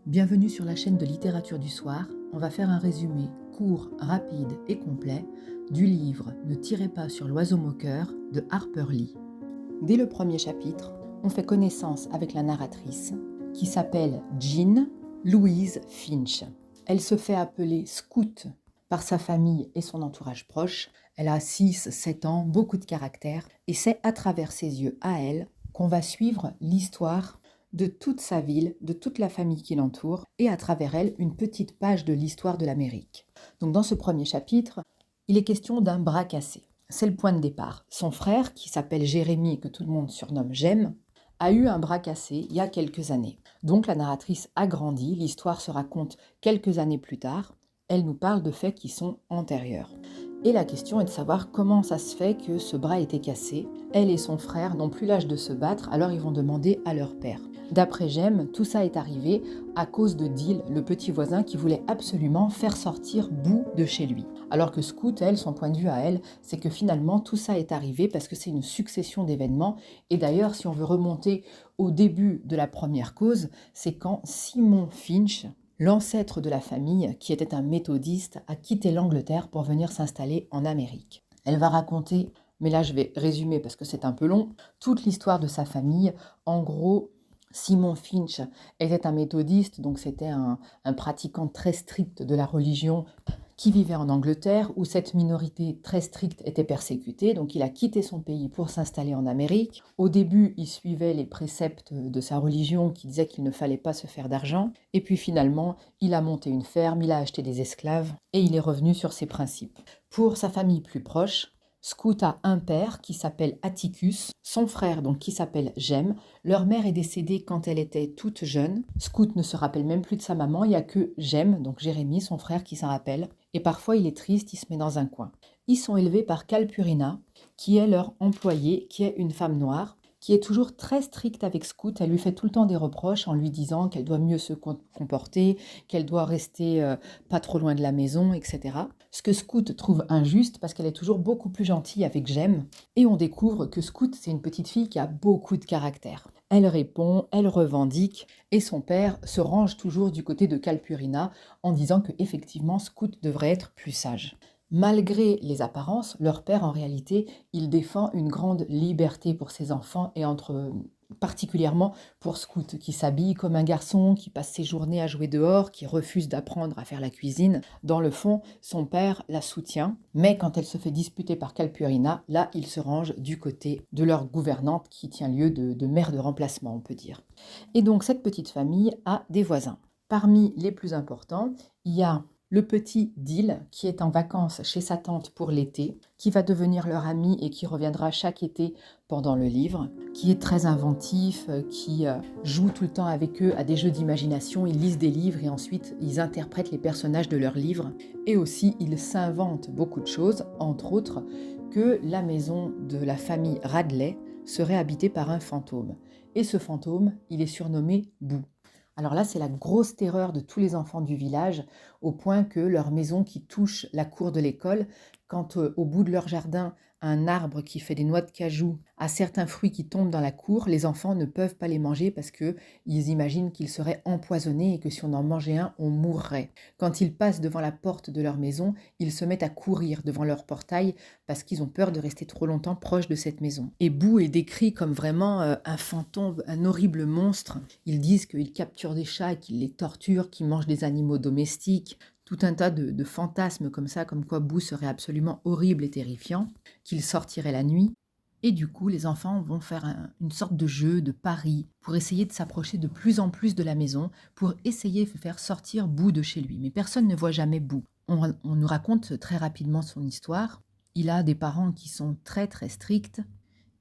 Bienvenue sur la chaîne de littérature du soir. On va faire un résumé court, rapide et complet du livre Ne tirez pas sur l'oiseau moqueur de Harper Lee. Dès le premier chapitre, on fait connaissance avec la narratrice qui s'appelle Jean Louise Finch. Elle se fait appeler Scout par sa famille et son entourage proche. Elle a 6-7 ans, beaucoup de caractère, et c'est à travers ses yeux à elle qu'on va suivre l'histoire de toute sa ville, de toute la famille qui l'entoure, et à travers elle, une petite page de l'histoire de l'Amérique. Donc dans ce premier chapitre, il est question d'un bras cassé. C'est le point de départ. Son frère, qui s'appelle Jérémie et que tout le monde surnomme Jem, a eu un bras cassé il y a quelques années. Donc la narratrice a grandi, l'histoire se raconte quelques années plus tard, elle nous parle de faits qui sont antérieurs. Et la question est de savoir comment ça se fait que ce bras était cassé. Elle et son frère n'ont plus l'âge de se battre, alors ils vont demander à leur père. D'après Jem, tout ça est arrivé à cause de Dill, le petit voisin qui voulait absolument faire sortir Boo de chez lui. Alors que Scout, elle, son point de vue à elle, c'est que finalement tout ça est arrivé parce que c'est une succession d'événements. Et d'ailleurs, si on veut remonter au début de la première cause, c'est quand Simon Finch, l'ancêtre de la famille, qui était un méthodiste, a quitté l'Angleterre pour venir s'installer en Amérique. Elle va raconter, mais là je vais résumer parce que c'est un peu long, toute l'histoire de sa famille. En gros, Simon Finch était un méthodiste, donc c'était un pratiquant très strict de la religion qui vivait en Angleterre, où cette minorité très stricte était persécutée, donc il a quitté son pays pour s'installer en Amérique. Au début, il suivait les préceptes de sa religion qui disait qu'il ne fallait pas se faire d'argent, et puis finalement, il a monté une ferme, il a acheté des esclaves, et il est revenu sur ses principes. Pour sa famille plus proche, Scout a un père qui s'appelle Atticus, son frère donc qui s'appelle Jem. Leur mère est décédée quand elle était toute jeune. Scout ne se rappelle même plus de sa maman, il n'y a que Jem, donc Jérémie, son frère, qui s'en rappelle. Et parfois il est triste, il se met dans un coin. Ils sont élevés par Calpurnia, qui est leur employée, qui est une femme noire, qui est toujours très stricte avec Scout. Elle lui fait tout le temps des reproches en lui disant qu'elle doit mieux se comporter, qu'elle doit rester pas trop loin de la maison, etc. Ce que Scout trouve injuste parce qu'elle est toujours beaucoup plus gentille avec Jem. Et on découvre que Scout, c'est une petite fille qui a beaucoup de caractère. Elle répond, elle revendique, et son père se range toujours du côté de Calpurnia en disant que effectivement Scout devrait être plus sage. Malgré les apparences, leur père, en réalité, il défend une grande liberté pour ses enfants et particulièrement pour Scout, qui s'habille comme un garçon, qui passe ses journées à jouer dehors, qui refuse d'apprendre à faire la cuisine. Dans le fond, son père la soutient, mais quand elle se fait disputer par Calpurnia, là, il se range du côté de leur gouvernante qui tient lieu de mère de remplacement, on peut dire. Et donc, cette petite famille a des voisins. Parmi les plus importants, il y a le petit Dill, qui est en vacances chez sa tante pour l'été, qui va devenir leur ami et qui reviendra chaque été pendant le livre, qui est très inventif, qui joue tout le temps avec eux à des jeux d'imagination. Ils lisent des livres et ensuite ils interprètent les personnages de leurs livres. Et aussi, ils s'inventent beaucoup de choses, entre autres que la maison de la famille Radley serait habitée par un fantôme. Et ce fantôme, il est surnommé Boo. Alors là, c'est la grosse terreur de tous les enfants du village, au point que leur maison qui touche la cour de l'école, quand au bout de leur jardin, un arbre qui fait des noix de cajou a certains fruits qui tombent dans la cour, les enfants ne peuvent pas les manger parce qu'ils imaginent qu'ils seraient empoisonnés et que si on en mangeait un, on mourrait. Quand ils passent devant la porte de leur maison, ils se mettent à courir devant leur portail parce qu'ils ont peur de rester trop longtemps proche de cette maison. Et Boo est décrit comme vraiment un fantôme, un horrible monstre. Ils disent qu'il capture des chats, qu'il les torture, qu'il mange des animaux domestiques, tout un tas de fantasmes comme ça, comme quoi Boo serait absolument horrible et terrifiant, qu'il sortirait la nuit. Et du coup, les enfants vont faire une sorte de jeu, de pari, pour essayer de s'approcher de plus en plus de la maison, pour essayer de faire sortir Boo de chez lui. Mais personne ne voit jamais Boo. On nous raconte très rapidement son histoire. Il a des parents qui sont très très stricts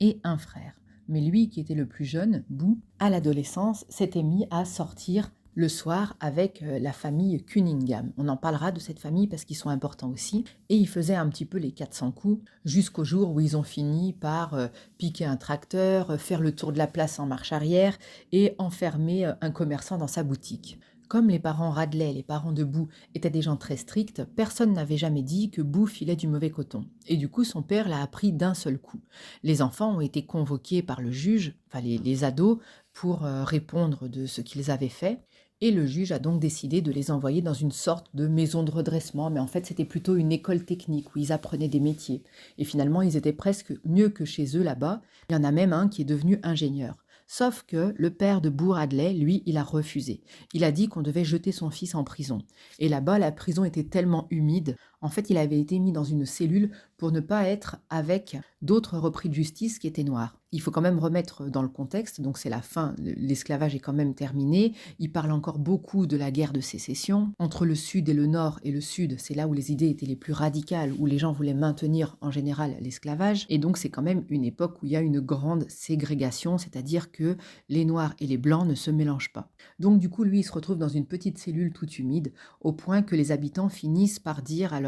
et un frère. Mais lui, qui était le plus jeune, Boo, à l'adolescence, s'était mis à sortir le soir avec la famille Cunningham. On en parlera de cette famille parce qu'ils sont importants aussi. Et ils faisaient un petit peu les 400 coups jusqu'au jour où ils ont fini par piquer un tracteur, faire le tour de la place en marche arrière et enfermer un commerçant dans sa boutique. Comme les parents Radley, les parents de Boo, étaient des gens très stricts, personne n'avait jamais dit que Boo filait du mauvais coton. Et du coup, son père l'a appris d'un seul coup. Les enfants ont été convoqués par le juge, enfin les ados, pour répondre de ce qu'ils avaient fait. Et le juge a donc décidé de les envoyer dans une sorte de maison de redressement, mais en fait c'était plutôt une école technique où ils apprenaient des métiers. Et finalement ils étaient presque mieux que chez eux là-bas. Il y en a même un qui est devenu ingénieur. Sauf que le père de Bourradley, lui, il a refusé. Il a dit qu'on devait jeter son fils en prison. Et là-bas, la prison était tellement humide. En fait, il avait été mis dans une cellule pour ne pas être avec d'autres repris de justice qui étaient noirs. Il faut quand même remettre dans le contexte, donc c'est la fin, l'esclavage est quand même terminé. Il parle encore beaucoup de la guerre de sécession. Entre le sud et le nord, et le sud, c'est là où les idées étaient les plus radicales, où les gens voulaient maintenir en général l'esclavage. Et donc c'est quand même une époque où il y a une grande ségrégation, c'est-à-dire que les noirs et les blancs ne se mélangent pas. Donc du coup, lui, il se retrouve dans une petite cellule toute humide, au point que les habitants finissent par dire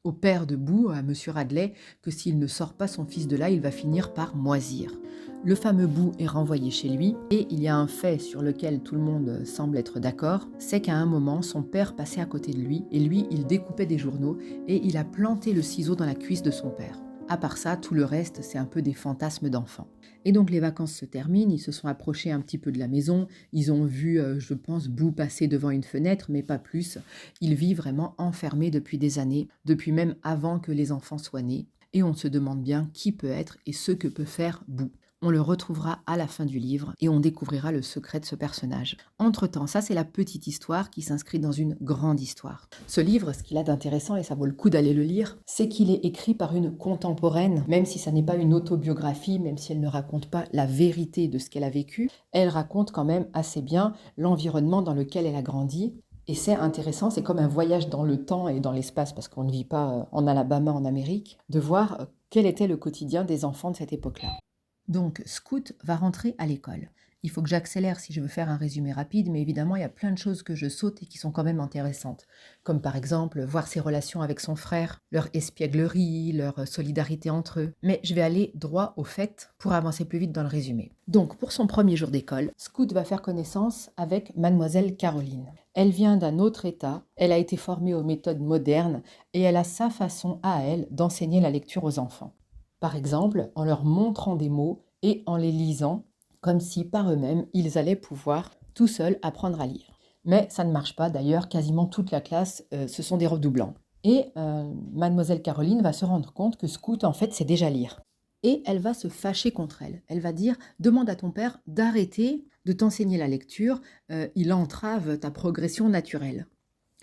au père de Boo, à Monsieur Radley, que s'il ne sort pas son fils de là, il va finir par moisir. Le fameux Boo est renvoyé chez lui, et il y a un fait sur lequel tout le monde semble être d'accord, c'est qu'à un moment, son père passait à côté de lui, et lui, il découpait des journaux, et il a planté le ciseau dans la cuisse de son père. À part ça, tout le reste, c'est un peu des fantasmes d'enfants. Et donc les vacances se terminent, ils se sont approchés un petit peu de la maison, ils ont vu, je pense, Boo passer devant une fenêtre, mais pas plus. Il vit vraiment enfermé depuis des années, depuis même avant que les enfants soient nés. Et on se demande bien qui peut être et ce que peut faire Boo. On le retrouvera à la fin du livre et on découvrira le secret de ce personnage. Entre-temps, ça c'est la petite histoire qui s'inscrit dans une grande histoire. Ce livre, ce qu'il a d'intéressant, et ça vaut le coup d'aller le lire, c'est qu'il est écrit par une contemporaine, même si ça n'est pas une autobiographie, même si elle ne raconte pas la vérité de ce qu'elle a vécu, elle raconte quand même assez bien l'environnement dans lequel elle a grandi. Et c'est intéressant, c'est comme un voyage dans le temps et dans l'espace, parce qu'on ne vit pas en Alabama, en Amérique, de voir quel était le quotidien des enfants de cette époque-là. Donc, Scout va rentrer à l'école. Il faut que j'accélère si je veux faire un résumé rapide, mais évidemment, il y a plein de choses que je saute et qui sont quand même intéressantes. Comme par exemple, voir ses relations avec son frère, leur espièglerie, leur solidarité entre eux. Mais je vais aller droit au fait pour avancer plus vite dans le résumé. Donc, pour son premier jour d'école, Scout va faire connaissance avec Mademoiselle Caroline. Elle vient d'un autre état, elle a été formée aux méthodes modernes et elle a sa façon à elle d'enseigner la lecture aux enfants. Par exemple, en leur montrant des mots et en les lisant, comme si par eux-mêmes, ils allaient pouvoir tout seuls apprendre à lire. Mais ça ne marche pas, d'ailleurs, quasiment toute la classe, ce sont des redoublants. Et Mademoiselle Caroline va se rendre compte que Scout, en fait, sait déjà lire. Et elle va se fâcher contre elle. Elle va dire « Demande à ton père d'arrêter de t'enseigner la lecture, il entrave ta progression naturelle. »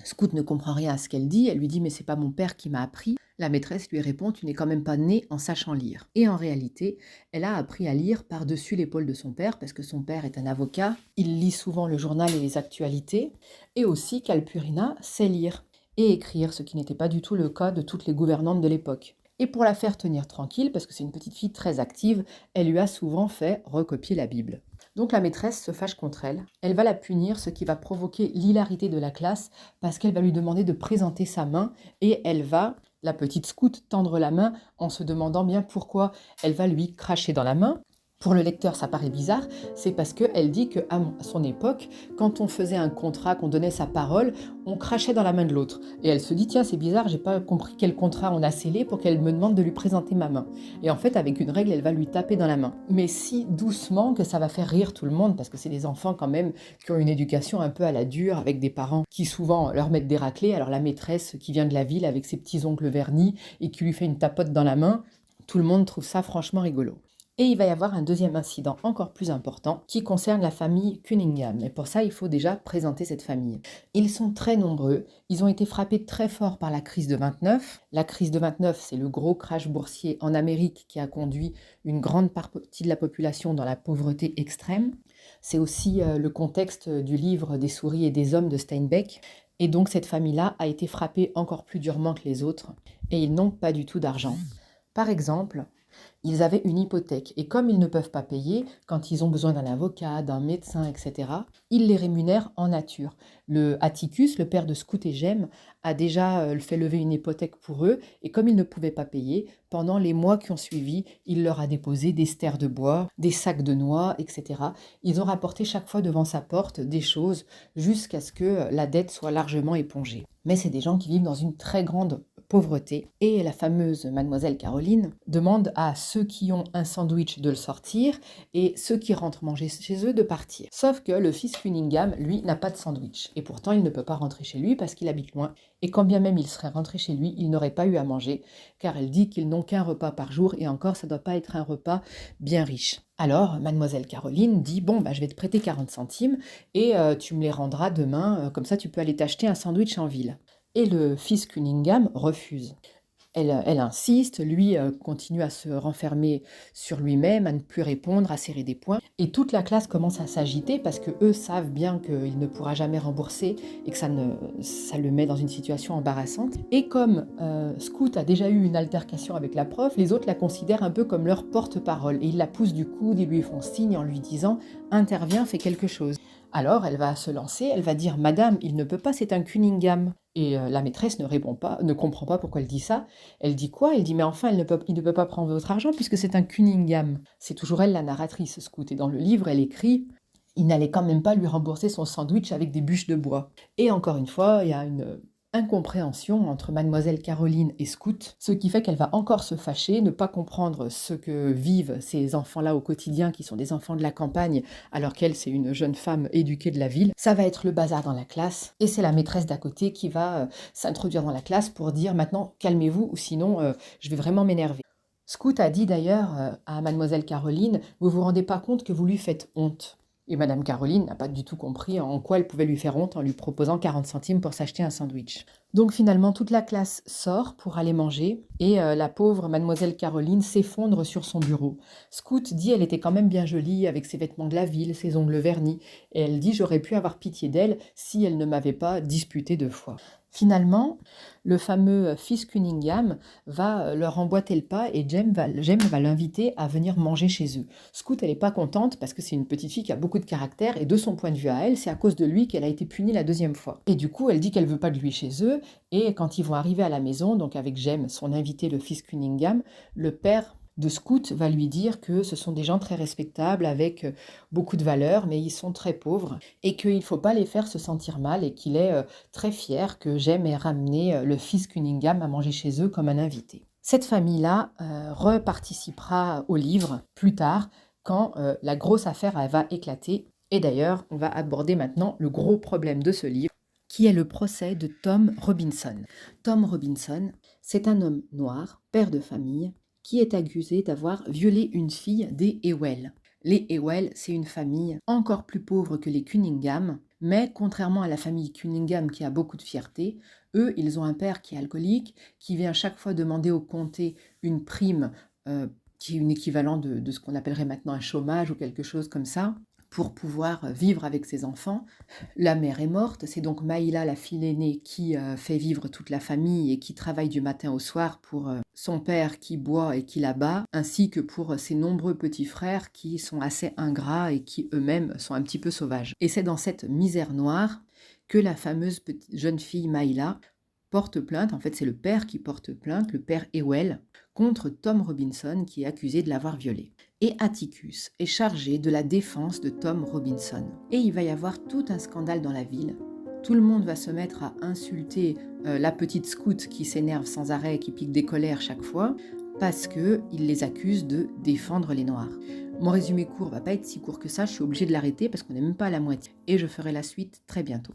Scout ne comprend rien à ce qu'elle dit, elle lui dit « Mais c'est pas mon père qui m'a appris. » La maîtresse lui répond « Tu n'es quand même pas né en sachant lire. » Et en réalité, elle a appris à lire par-dessus l'épaule de son père, parce que son père est un avocat, il lit souvent le journal et les actualités, et aussi qu'Alpurina sait lire et écrire, ce qui n'était pas du tout le cas de toutes les gouvernantes de l'époque. Et pour la faire tenir tranquille, parce que c'est une petite fille très active, elle lui a souvent fait recopier la Bible. Donc la maîtresse se fâche contre elle. Elle va la punir, ce qui va provoquer l'hilarité de la classe, parce qu'elle va lui demander de présenter sa main, et elle va, la petite Scout, tendre la main en se demandant bien pourquoi elle va lui cracher dans la main. Pour le lecteur, ça paraît bizarre, c'est parce qu'elle dit qu'à son époque, quand on faisait un contrat, qu'on donnait sa parole, on crachait dans la main de l'autre. Et elle se dit, tiens, c'est bizarre, j'ai pas compris quel contrat on a scellé pour qu'elle me demande de lui présenter ma main. Et en fait, avec une règle, elle va lui taper dans la main. Mais si doucement que ça va faire rire tout le monde, parce que c'est des enfants quand même qui ont une éducation un peu à la dure, avec des parents qui souvent leur mettent des raclés. Alors la maîtresse qui vient de la ville avec ses petits ongles vernis et qui lui fait une tapote dans la main, tout le monde trouve ça franchement rigolo. Et il va y avoir un deuxième incident encore plus important qui concerne la famille Cunningham. Et pour ça, il faut déjà présenter cette famille. Ils sont très nombreux. Ils ont été frappés très fort par la crise de 29. La crise de 29, c'est le gros crash boursier en Amérique qui a conduit une grande partie de la population dans la pauvreté extrême. C'est aussi le contexte du livre Des souris et des hommes de Steinbeck. Et donc cette famille-là a été frappée encore plus durement que les autres. Et ils n'ont pas du tout d'argent. Par exemple, ils avaient une hypothèque et comme ils ne peuvent pas payer, quand ils ont besoin d'un avocat, d'un médecin, etc., ils les rémunèrent en nature. Le Atticus, le père de Scout et Jem, a déjà fait lever une hypothèque pour eux et comme ils ne pouvaient pas payer, pendant les mois qui ont suivi, il leur a déposé des stères de bois, des sacs de noix, etc. Ils ont rapporté chaque fois devant sa porte des choses jusqu'à ce que la dette soit largement épongée. Mais c'est des gens qui vivent dans une très grande pauvreté. Et la fameuse mademoiselle Caroline demande à ceux qui ont un sandwich de le sortir et ceux qui rentrent manger chez eux de partir. Sauf que le fils Cunningham, lui, n'a pas de sandwich. Et pourtant, il ne peut pas rentrer chez lui parce qu'il habite loin. Et quand bien même il serait rentré chez lui, il n'aurait pas eu à manger, car elle dit qu'ils n'ont qu'un repas par jour, et encore, ça ne doit pas être un repas bien riche. Alors, mademoiselle Caroline dit, bon, je vais te prêter 40 centimes, et tu me les rendras demain, comme ça tu peux aller t'acheter un sandwich en ville. Et le fils Cunningham refuse. Elle insiste, lui continue à se renfermer sur lui-même, à ne plus répondre, à serrer des poings. Et toute la classe commence à s'agiter parce que eux savent bien qu'il ne pourra jamais rembourser et que ça le met dans une situation embarrassante. Et comme Scout a déjà eu une altercation avec la prof, les autres la considèrent un peu comme leur porte-parole. Et ils la poussent du coude, ils lui font signe en lui disant « Interviens, fais quelque chose ». Alors elle va se lancer, elle va dire « Madame, il ne peut pas, c'est un Cunningham ». Et la maîtresse ne répond pas, ne comprend pas pourquoi elle dit ça. Elle dit quoi? Elle dit mais enfin, il ne peut pas prendre votre argent puisque c'est un Cunningham. C'est toujours elle la narratrice, Scout. Et dans le livre, elle écrit il n'allait quand même pas lui rembourser son sandwich avec des bûches de bois. Et encore une fois, il y a une incompréhension entre mademoiselle Caroline et Scout, ce qui fait qu'elle va encore se fâcher, ne pas comprendre ce que vivent ces enfants-là au quotidien, qui sont des enfants de la campagne, alors qu'elle, c'est une jeune femme éduquée de la ville. Ça va être le bazar dans la classe, et c'est la maîtresse d'à côté qui va s'introduire dans la classe pour dire maintenant calmez-vous, ou sinon je vais vraiment m'énerver. Scout a dit d'ailleurs à mademoiselle Caroline, vous vous rendez pas compte que vous lui faites honte. Et Madame Caroline n'a pas du tout compris en quoi elle pouvait lui faire honte en lui proposant 40 centimes pour s'acheter un sandwich. Donc finalement, toute la classe sort pour aller manger et la pauvre Mademoiselle Caroline s'effondre sur son bureau. Scout dit elle était quand même bien jolie avec ses vêtements de la ville, ses ongles vernis. Et elle dit j'aurais pu avoir pitié d'elle si elle ne m'avait pas disputé 2 fois. Finalement, le fameux fils Cunningham va leur emboîter le pas et Jem va l'inviter à venir manger chez eux. Scout, elle n'est pas contente parce que c'est une petite fille qui a beaucoup de caractère et de son point de vue à elle, c'est à cause de lui qu'elle a été punie la 2e fois. Et du coup, elle dit qu'elle veut pas de lui chez eux et quand ils vont arriver à la maison, donc avec Jem, son invité, le fils Cunningham, le père de Scout va lui dire que ce sont des gens très respectables avec beaucoup de valeurs, mais ils sont très pauvres et qu'il ne faut pas les faire se sentir mal et qu'il est très fier que Jem ait ramené le fils Cunningham à manger chez eux comme un invité. Cette famille-là reparticipera au livre plus tard quand la grosse affaire elle va éclater. Et d'ailleurs, on va aborder maintenant le gros problème de ce livre, qui est le procès de Tom Robinson. Tom Robinson, c'est un homme noir, père de famille, qui est accusé d'avoir violé une fille des Ewell. Les Ewell, c'est une famille encore plus pauvre que les Cunningham, mais contrairement à la famille Cunningham qui a beaucoup de fierté, eux, ils ont un père qui est alcoolique, qui vient chaque fois demander au comté une prime qui est un équivalent de ce qu'on appellerait maintenant un chômage ou quelque chose comme ça, pour pouvoir vivre avec ses enfants. La mère est morte, c'est donc Maïla, la fille aînée, qui fait vivre toute la famille et qui travaille du matin au soir pour son père qui boit et qui la bat, ainsi que pour ses nombreux petits frères qui sont assez ingrats et qui eux-mêmes sont un petit peu sauvages. Et c'est dans cette misère noire que la fameuse jeune fille Maïla porte plainte, en fait c'est le père qui porte plainte, le père Ewell, contre Tom Robinson qui est accusé de l'avoir violée. Et Atticus est chargé de la défense de Tom Robinson. Et il va y avoir tout un scandale dans la ville. Tout le monde va se mettre à insulter la petite Scout qui s'énerve sans arrêt et qui pique des colères chaque fois, parce qu'il les accuse de défendre les Noirs. Mon résumé court va pas être si court que ça, je suis obligée de l'arrêter parce qu'on n'est même pas à la moitié. Et je ferai la suite très bientôt.